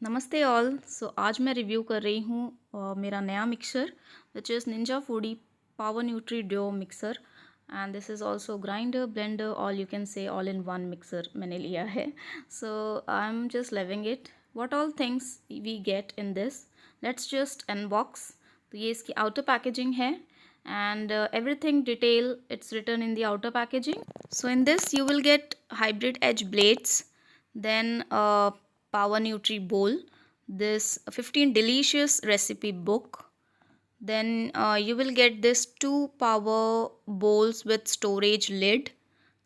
नमस्ते ऑल। आज मैं रिव्यू कर रही हूँ मेरा नया mixer which is Ninja Foodi Power Nutri Duo mixer and this is also grinder blender all you can say all in one mixer मैंने लिया है। So I am just loving it. What all things we get in this, let's just unbox. तो ये इसकी outer packaging है and everything detail it's written in the outer packaging. So in this you will get hybrid edge blades, then power nutri bowl, this 15 delicious recipe book, then you will get this two power bowls with storage lid.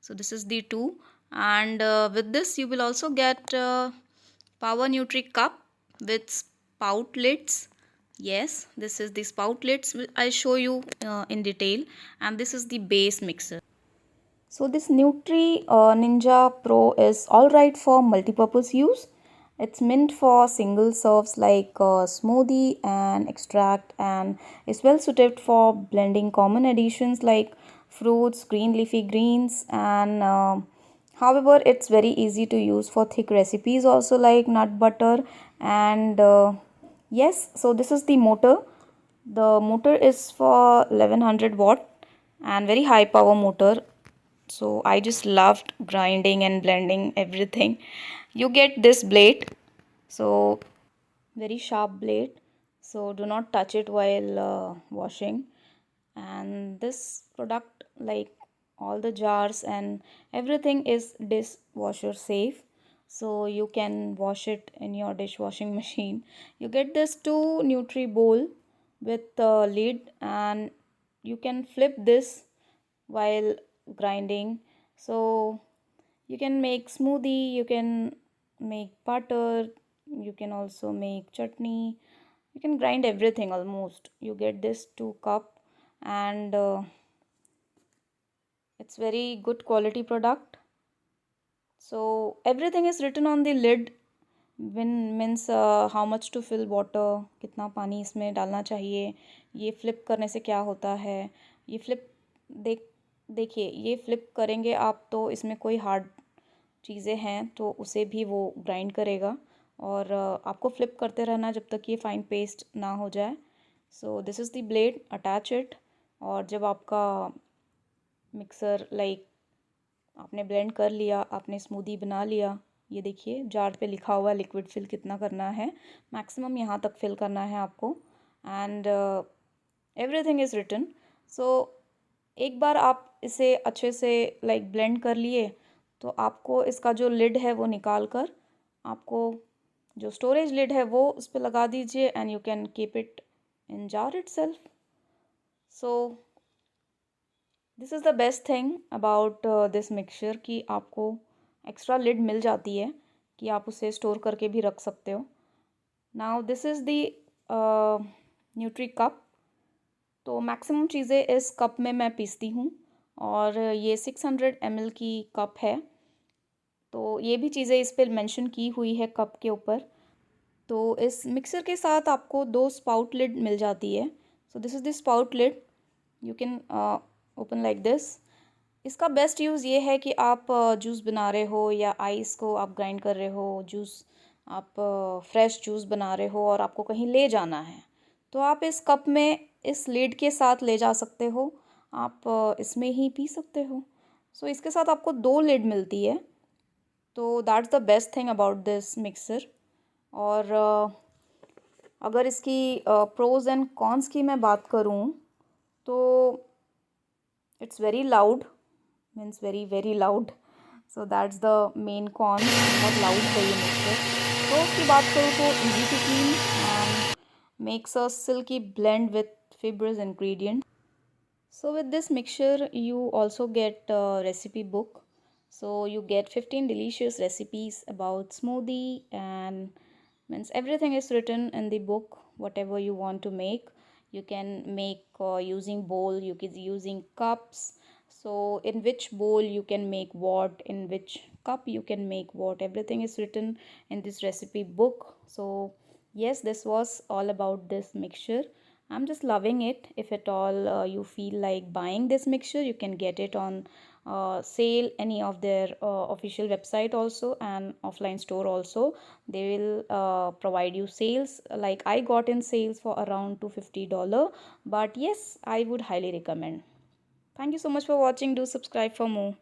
So this is the two, and with this you will also get power nutri cup with spout lids. Yes, this is the spout lids. I'll show you in detail, and this is the base mixer. So this Nutri Ninja Pro is alright for multi-purpose use. It's meant for single serves like smoothie and extract, and is well suited for blending common additions like fruits, green leafy greens, and however it's very easy to use for thick recipes also like nut butter and yes. So this is the motor. The motor is for 1100 watt and very high power motor. So I just loved grinding and blending everything. You get this blade, so very sharp blade, so do not touch it while washing. And this product, like all the jars and everything, is dishwasher safe, so you can wash it in your dishwashing machine. You get this two nutri bowl with lid, and you can flip this while grinding. So you can make smoothie, you can make butter, you can also make chutney, you can grind everything almost. You get this 2 cup, and it's very good quality product. So everything is written on the lid, when means how much to fill water, कितना पानी इसमें डालना चाहिए, ये flip करने से क्या होता है, ये फ्लिप देखिए ये फ्लिप करेंगे आप तो इसमें कोई हार्ड चीज़ें हैं तो उसे भी वो ग्राइंड करेगा, और आपको फ्लिप करते रहना जब तक ये फाइन पेस्ट ना हो जाए. सो this is the blade, attach it. और जब आपका मिक्सर लाइक आपने ब्लेंड कर लिया, आपने स्मूदी बना लिया, ये देखिए जार पे लिखा हुआ लिक्विड फिल कितना करना है, मैक्सिमम यहाँ तक फिल करना है आपको, एंड एवरीथिंग इज़ रिटन. सो एक बार आप इसे अच्छे से लाइक ब्लेंड कर लिए तो आपको इसका जो लिड है वो निकाल कर, आपको जो स्टोरेज लिड है वो उस पर लगा दीजिए, and you can keep it in jar itself. So this is the best thing about this mixture कि आपको एक्स्ट्रा लिड मिल जाती है कि आप उसे स्टोर करके भी रख सकते हो. Now this is the nutri cup. तो मैक्सिमम चीज़ें इस कप में मैं पीसती हूँ, और ये 600 ml की कप है. तो ये भी चीज़ें इस पर मेंशन की हुई है कप के ऊपर. तो इस मिक्सर के साथ आपको 2 स्पाउट लिड मिल जाती है. So this is the spout lid, you can open like this. इसका बेस्ट यूज़ ये है कि आप जूस बना रहे हो या आइस को आप ग्राइंड कर रहे हो, जूस आप फ्रेश जूस बना रहे हो और आपको कहीं ले जाना है, तो आप इस कप में इस लिड के साथ ले जा सकते हो, आप इसमें ही पी सकते हो. सो इसके साथ आपको 2 लिड मिलती है. तो that's the best thing about this mixer. और अगर इसकी प्रोज एंड कॉन्स की मैं बात करूँ तो it's very loud, means very very loud. So that's the main con, बहुत लाउड है ये मिक्सर. तो उसकी बात करूँ तो easy to clean and makes a silky blend with fibrous ingredient. So with this mixture you also get a recipe book. So you get 15 delicious recipes about smoothie, and means everything is written in the book. Whatever you want to make, you can make using bowl, you can using cups. So in which bowl you can make what, in which cup you can make what, everything is written in this recipe book. So yes, this was all about this mixture. I'm just loving it. If at all you feel like buying this mixture, you can get it on sale any of their official website also and offline store also. They will provide you sales, like I got in sales for around $250. But yes, I would highly recommend. Thank you so much for watching. Do subscribe for more.